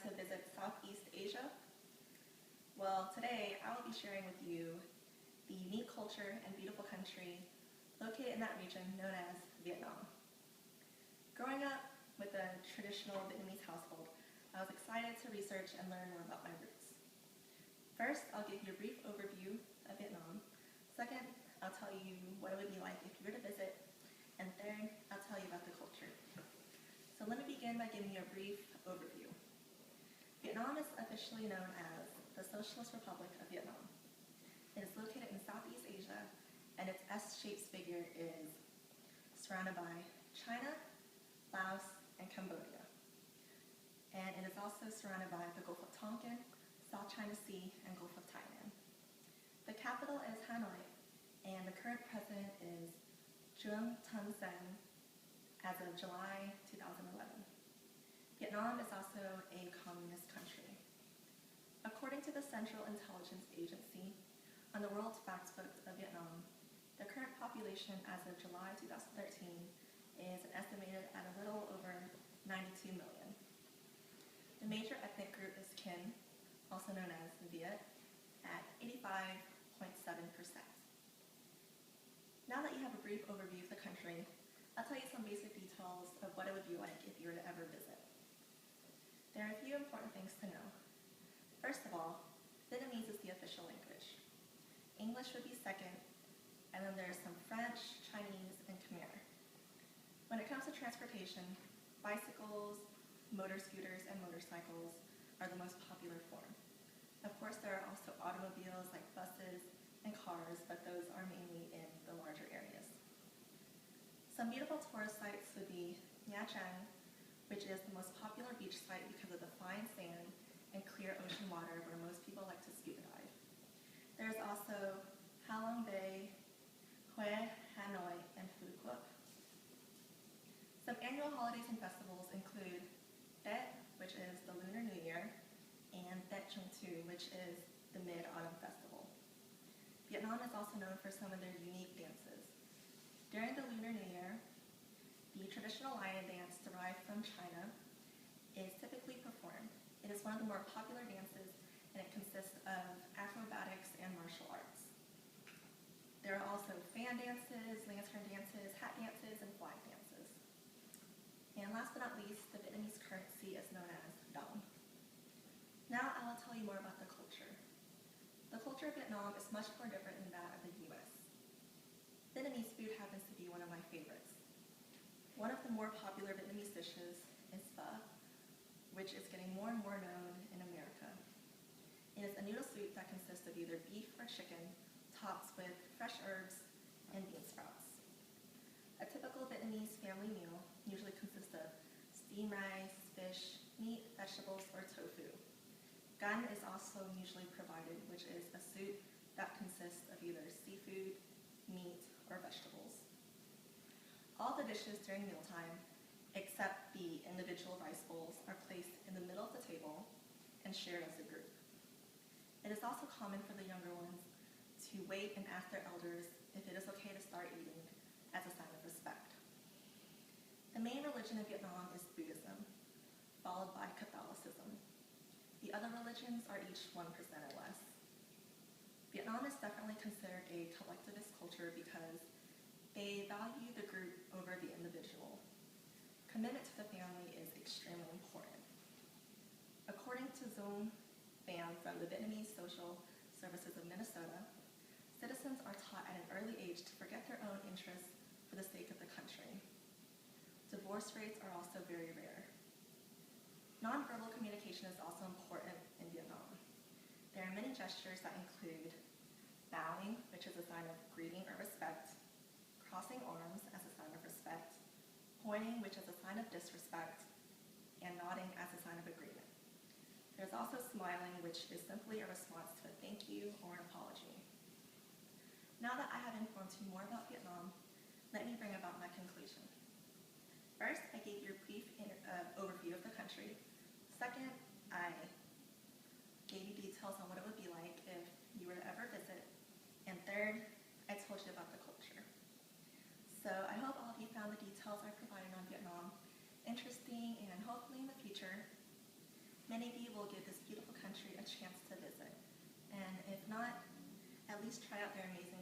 to visit Southeast Asia? Well, today I will be sharing with you the unique culture and beautiful country located in that region known as Vietnam. Growing up with a traditional Vietnamese household, I was excited to research and learn more about my roots. First, I'll give you a brief overview of Vietnam. Second, I'll tell you what it would be like if you were to visit. And third, I'll tell you about the culture. So let me begin by giving you a brief overview. Vietnam is officially known as the Socialist Republic of Vietnam. It is located in Southeast Asia, and its S-shaped figure is surrounded by China, Laos, and Cambodia. And it is also surrounded by the Gulf of Tonkin, South China Sea, and Gulf of Thailand. The capital is Hanoi, and the current president is Nguyen Thanh Sen as of July 2011. Vietnam is also a communist country. According to the Central Intelligence Agency, on the World Factbook of Vietnam, the current population as of July 2013 is estimated at a little over 92 million. The major ethnic group is Kinh, also known as Viet, at 85.7%. Now that you have a brief overview of the country, I'll tell you some basic details of what it would be like if you were to ever visit. There are a few important things to know. First of all, Vietnamese is the official language. English would be second, and then there's some French, Chinese, and Khmer. When it comes to transportation, bicycles, motor scooters, and motorcycles are the most popular form. Of course, there are also automobiles like buses and cars, but those are mainly in the larger areas. Some beautiful tourist sites would be Nha Trang, which is the most popular beach site because of the fine sand and clear ocean water where most people like to scuba dive. There's also Ha Long Bay, Hue, Hanoi, and Phu Quoc. Some annual holidays and festivals include Tet, which is the Lunar New Year, and Tet Trung Thu, which is the Mid-Autumn Festival. Vietnam is also known for some of their unique dances. During the Lunar New Year, the traditional lion dance derived from China is typically performed. It is one of the more popular dances, and it consists of acrobatics and martial arts. There are also fan dances, lantern dances, hat dances, and flag dances. And last but not least, the Vietnamese currency is known as dong. Now I will tell you more about the culture. The culture of Vietnam is much more different than that of the US. Vietnamese food happens to be one of my favorites. One of the more popular Vietnamese dishes is pho, which is getting more and more known in America. It is a noodle soup that consists of either beef or chicken, topped with fresh herbs and bean sprouts. A typical Vietnamese family meal usually consists of steamed rice, fish, meat, vegetables, or tofu. Gan is also usually provided, which is a soup that consists of either seafood, meat, or vegetables. All the dishes during mealtime, except the individual rice bowls, are placed in the middle of the table and shared as a group. It is also common for the younger ones to wait and ask their elders if it is okay to start eating as a sign of respect. The main religion of Vietnam is Buddhism, followed by Catholicism. The other religions are each 1% or less. Vietnam is definitely considered a collectivist culture because they value the group over the individual. Commitment to the family is extremely important. According to Zoom Pham from the Vietnamese Social Services of Minnesota, citizens are taught at an early age to forget their own interests for the sake of the country. Divorce rates are also very rare. Nonverbal communication is also important in Vietnam. There are many gestures that include bowing, which is a sign of greeting or respect, crossing arms as a sign of respect, pointing, which is a sign of disrespect, and nodding as a sign of agreement. There's also smiling, which is simply a response to a thank you or an apology. Now that I have informed you more about Vietnam, let me bring about my conclusion. First, I gave you a brief overview of the country. Second, I gave you details on what it would be like if you were to ever visit. And third, I told you about the culture. So I hope all of you found the details I provided on Vietnam interesting, and hopefully in the future, many of you will give this beautiful country a chance to visit. And if not, at least try out their amazing